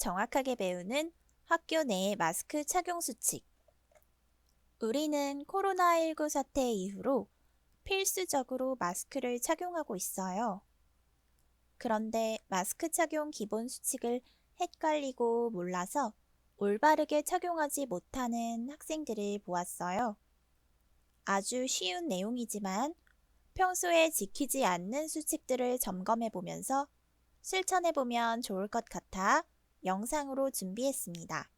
정확하게 배우는 학교 내 마스크 착용 수칙. 우리는 코로나19 사태 이후로 필수적으로 마스크를 착용하고 있어요. 그런데 마스크 착용 기본 수칙을 헷갈리고 몰라서 올바르게 착용하지 못하는 학생들을 보았어요. 아주 쉬운 내용이지만 평소에 지키지 않는 수칙들을 점검해 보면서 실천해 보면 좋을 것 같아 영상으로 준비했습니다.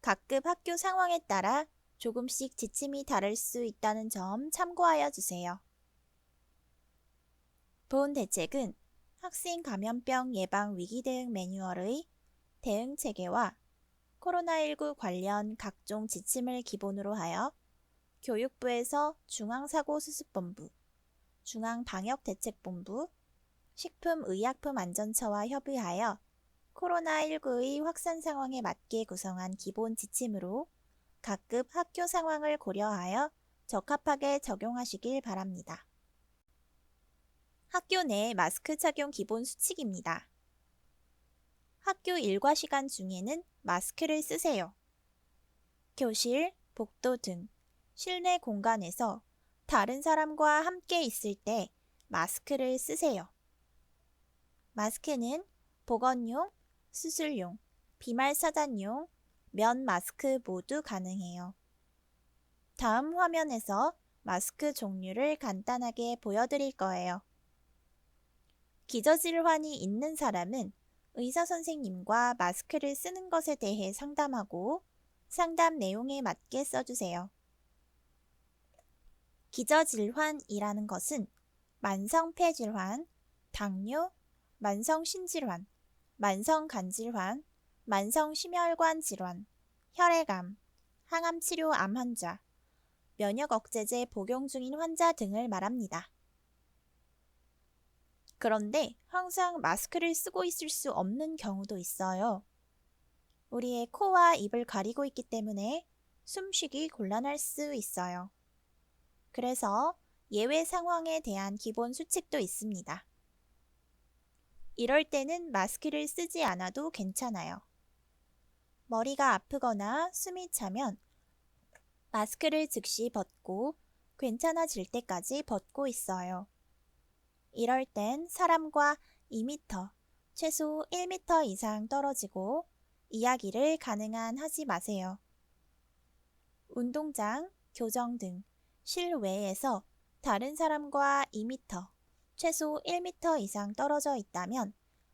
각급 학교 상황에 따라 조금씩 지침이 다를 수 있다는 점 참고하여 주세요. 본 대책은 학생 감염병 예방 위기 대응 매뉴얼의 대응 체계와 코로나19 관련 각종 지침을 기본으로 하여 교육부에서 중앙사고수습본부, 중앙방역대책본부, 식품의약품안전처와 협의하여 코로나19의 확산 상황에 맞게 구성한 기본 지침으로 각급 학교 상황을 고려하여 적합하게 적용하시길 바랍니다. 학교 내 마스크 착용 기본 수칙입니다. 학교 일과 시간 중에는 마스크를 쓰세요. 교실, 복도 등 실내 공간에서 다른 사람과 함께 있을 때 마스크를 쓰세요. 마스크는 보건용, 수술용, 비말 차단용, 면 마스크 모두 가능해요. 다음 화면에서 마스크 종류를 간단하게 보여드릴 거예요. 기저질환이 있는 사람은 의사 선생님과 마스크를 쓰는 것에 대해 상담하고 상담 내용에 맞게 써주세요. 기저질환이라는 것은 만성폐질환, 당뇨, 만성신질환, 만성간질환, 만성심혈관 질환, 혈액암, 항암치료 암 환자, 면역억제제 복용 중인 환자 등을 말합니다. 그런데 항상 마스크를 쓰고 있을 수 없는 경우도 있어요. 우리의 코와 입을 가리고 있기 때문에 숨쉬기 곤란할 수 있어요. 그래서 예외 상황에 대한 기본 수칙도 있습니다. 이럴 때는 마스크를 쓰지 않아도 괜찮아요. 머리가 아프거나 숨이 차면 마스크를 즉시 벗고 괜찮아질 때까지 벗고 있어요. 이럴 땐 사람과 2m, 최소 1m 이상 떨어지고 이야기를 가능한 하지 마세요. 운동장, 교정 등 실외에서 다른 사람과 2m, 최소 1m 이상 떨어져 있다면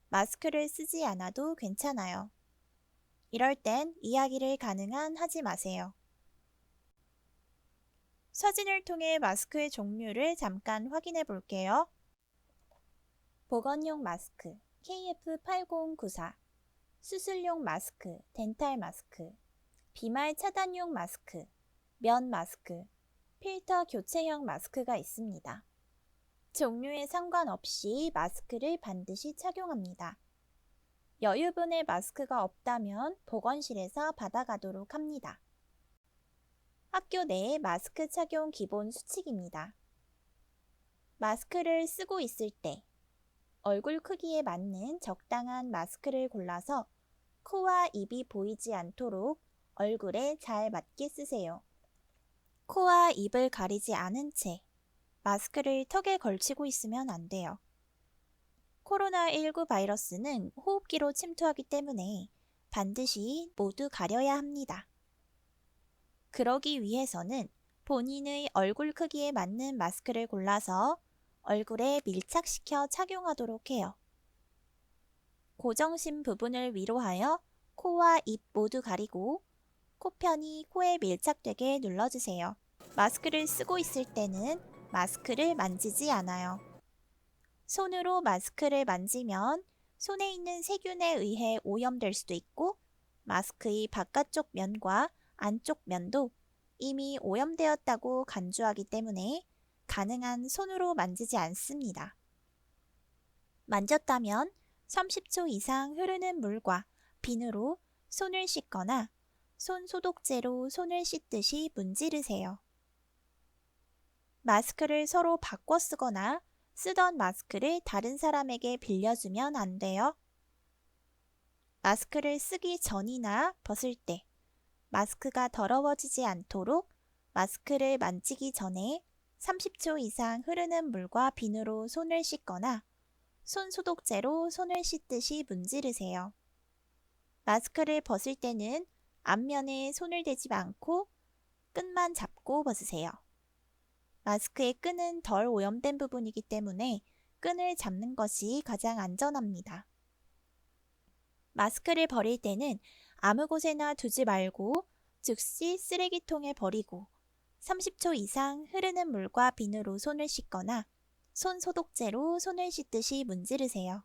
마스크를 쓰지 않아도 괜찮아요. 이럴 땐 이야기를 가능한 하지 마세요. 사진을 통해 마스크의 종류를 잠깐 확인해 볼게요. 보건용 마스크 KF8094, 수술용 마스크 덴탈 마스크, 비말 차단용 마스크, 면 마스크, 필터 교체형 마스크가 있습니다. 종류에 상관없이 마스크를 반드시 착용합니다. 여유분의 마스크가 없다면 보건실에서 받아가도록 합니다. 학교 내 마스크 착용 기본 수칙입니다. 마스크를 쓰고 있을 때 얼굴 크기에 맞는 적당한 마스크를 골라서 코와 입이 보이지 않도록 얼굴에 잘 맞게 쓰세요. 코와 입을 가리지 않은 채 마스크를 턱에 걸치고 있으면 안 돼요. 코로나19 바이러스는 호흡기로 침투하기 때문에 반드시 모두 가려야 합니다. 그러기 위해서는 본인의 얼굴 크기에 맞는 마스크를 골라서 얼굴에 밀착시켜 착용하도록 해요. 고정심 부분을 위로하여 코와 입 모두 가리고 코편이 코에 밀착되게 눌러주세요. 마스크를 쓰고 있을 때는 마스크를 만지지 않아요. 손으로 마스크를 만지면 손에 있는 세균에 의해 오염될 수도 있고 마스크의 바깥쪽 면과 안쪽 면도 이미 오염되었다고 간주하기 때문에 가능한 손으로 만지지 않습니다. 만졌다면 30초 이상 흐르는 물과 비누로 손을 씻거나 손 소독제로 손을 씻듯이 문지르세요. 마스크를 서로 바꿔 쓰거나 쓰던 마스크를 다른 사람에게 빌려주면 안 돼요. 마스크를 쓰기 전이나 벗을 때, 마스크가 더러워지지 않도록 마스크를 만지기 전에 30초 이상 흐르는 물과 비누로 손을 씻거나 손 소독제로 손을 씻듯이 문지르세요. 마스크를 벗을 때는 앞면에 손을 대지 않고 끈만 잡고 벗으세요. 마스크의 끈은 덜 오염된 부분이기 때문에 끈을 잡는 것이 가장 안전합니다. 마스크를 버릴 때는 아무 곳에나 두지 말고 즉시 쓰레기통에 버리고 30초 이상 흐르는 물과 비누로 손을 씻거나 손 소독제로 손을 씻듯이 문지르세요.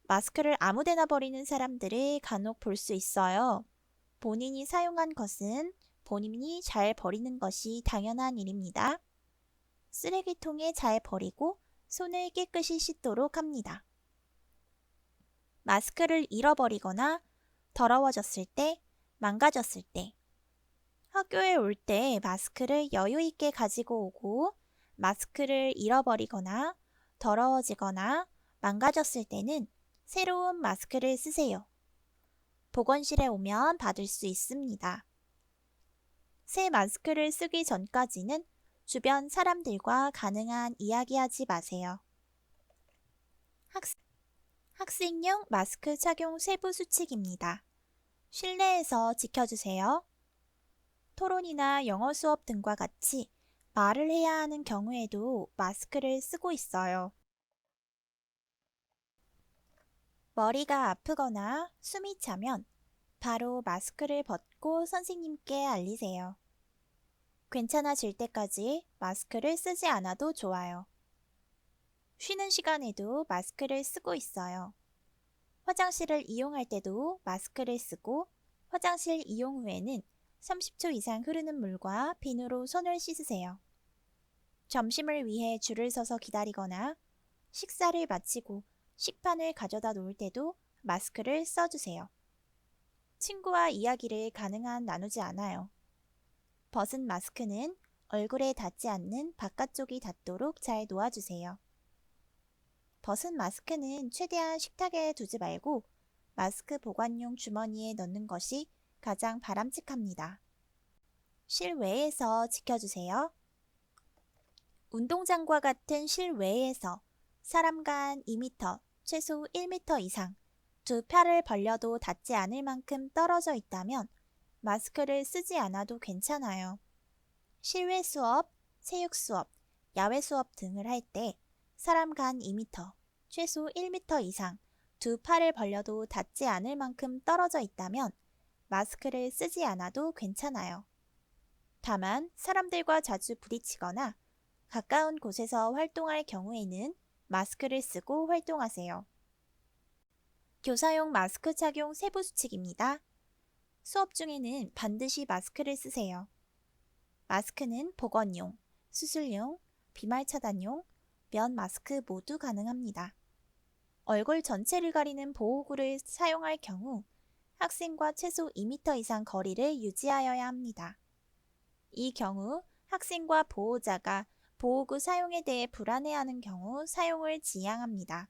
마스크를 아무데나 버리는 사람들을 간혹 볼 수 있어요. 본인이 사용한 것은 본인이 잘 버리는 것이 당연한 일입니다. 쓰레기통에 잘 버리고 손을 깨끗이 씻도록 합니다. 마스크를 잃어버리거나 더러워졌을 때, 망가졌을 때, 학교에 올 때 마스크를 여유 있게 가지고 오고 마스크를 잃어버리거나 더러워지거나 망가졌을 때는 새로운 마스크를 쓰세요. 보건실에 오면 받을 수 있습니다. 새 마스크를 쓰기 전까지는 주변 사람들과 가능한 이야기하지 마세요. 학생용 마스크 착용 세부 수칙입니다. 실내에서 지켜주세요. 토론이나 영어 수업 등과 같이 말을 해야 하는 경우에도 마스크를 쓰고 있어요. 머리가 아프거나 숨이 차면 바로 마스크를 벗고 선생님께 알리세요. 괜찮아질 때까지 마스크를 쓰지 않아도 좋아요. 쉬는 시간에도 마스크를 쓰고 있어요. 화장실을 이용할 때도 마스크를 쓰고 화장실 이용 후에는 30초 이상 흐르는 물과 비누로 손을 씻으세요. 점심을 위해 줄을 서서 기다리거나 식사를 마치고 식판을 가져다 놓을 때도 마스크를 써주세요. 친구와 이야기를 가능한 나누지 않아요. 벗은 마스크는 얼굴에 닿지 않는 바깥쪽이 닿도록 잘 놓아주세요. 벗은 마스크는 최대한 식탁에 두지 말고 마스크 보관용 주머니에 넣는 것이 가장 바람직합니다. 실외에서 지켜주세요. 운동장과 같은 실외에서 사람 간 2m, 최소 1m 이상 두 팔을 벌려도 닿지 않을 만큼 떨어져 있다면 마스크를 쓰지 않아도 괜찮아요. 실외 수업, 체육 수업, 야외 수업 등을 할 때 사람 간 2m, 최소 1m 이상 두 팔을 벌려도 닿지 않을 만큼 떨어져 있다면 마스크를 쓰지 않아도 괜찮아요. 다만 사람들과 자주 부딪히거나 가까운 곳에서 활동할 경우에는 마스크를 쓰고 활동하세요. 교사용 마스크 착용 세부 수칙입니다. 수업 중에는 반드시 마스크를 쓰세요. 마스크는 보건용, 수술용, 비말 차단용, 면 마스크 모두 가능합니다. 얼굴 전체를 가리는 보호구를 사용할 경우 학생과 최소 2m 이상 거리를 유지하여야 합니다. 이 경우 학생과 보호자가 보호구 사용에 대해 불안해하는 경우 사용을 지양합니다.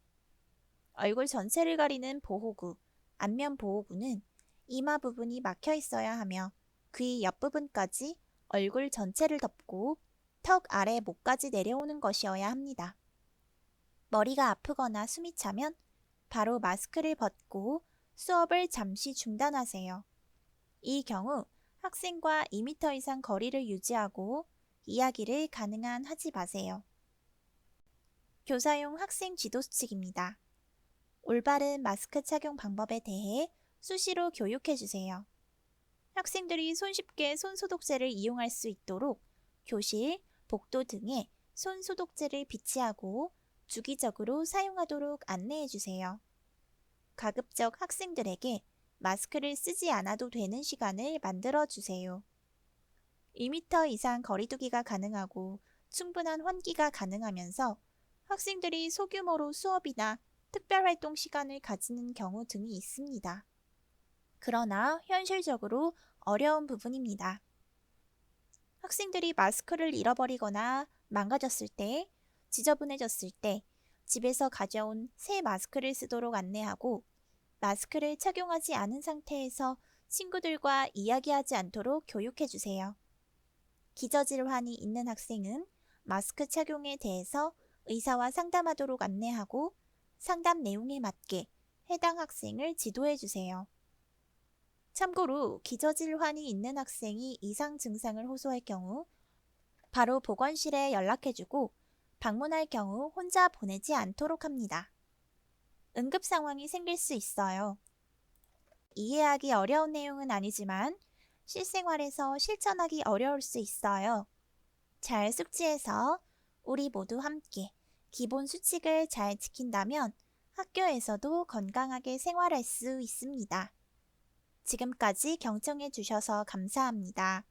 얼굴 전체를 가리는 보호구, 안면 보호구는 이마 부분이 막혀 있어야 하며 귀 옆부분까지 얼굴 전체를 덮고 턱 아래 목까지 내려오는 것이어야 합니다. 머리가 아프거나 숨이 차면 바로 마스크를 벗고 수업을 잠시 중단하세요. 이 경우 학생과 2m 이상 거리를 유지하고 이야기를 가능한 하지 마세요. 교사용 학생 지도 수칙입니다. 올바른 마스크 착용 방법에 대해 수시로 교육해 주세요. 학생들이 손쉽게 손소독제를 이용할 수 있도록 교실, 복도 등에 손소독제를 비치하고 주기적으로 사용하도록 안내해 주세요. 가급적 학생들에게 마스크를 쓰지 않아도 되는 시간을 만들어 주세요. 2m 이상 거리두기가 가능하고 충분한 환기가 가능하면서 학생들이 소규모로 수업이나 특별활동 시간을 가지는 경우 등이 있습니다. 그러나 현실적으로 어려운 부분입니다. 학생들이 마스크를 잃어버리거나 망가졌을 때, 지저분해졌을 때 집에서 가져온 새 마스크를 쓰도록 안내하고 마스크를 착용하지 않은 상태에서 친구들과 이야기하지 않도록 교육해 주세요. 기저질환이 있는 학생은 마스크 착용에 대해서 의사와 상담하도록 안내하고 상담 내용에 맞게 해당 학생을 지도해 주세요. 참고로 기저질환이 있는 학생이 이상 증상을 호소할 경우 바로 보건실에 연락해주고 방문할 경우 혼자 보내지 않도록 합니다. 응급 상황이 생길 수 있어요. 이해하기 어려운 내용은 아니지만 실생활에서 실천하기 어려울 수 있어요. 잘 숙지해서 우리 모두 함께 기본 수칙을 잘 지킨다면 학교에서도 건강하게 생활할 수 있습니다. 지금까지 경청해 주셔서 감사합니다.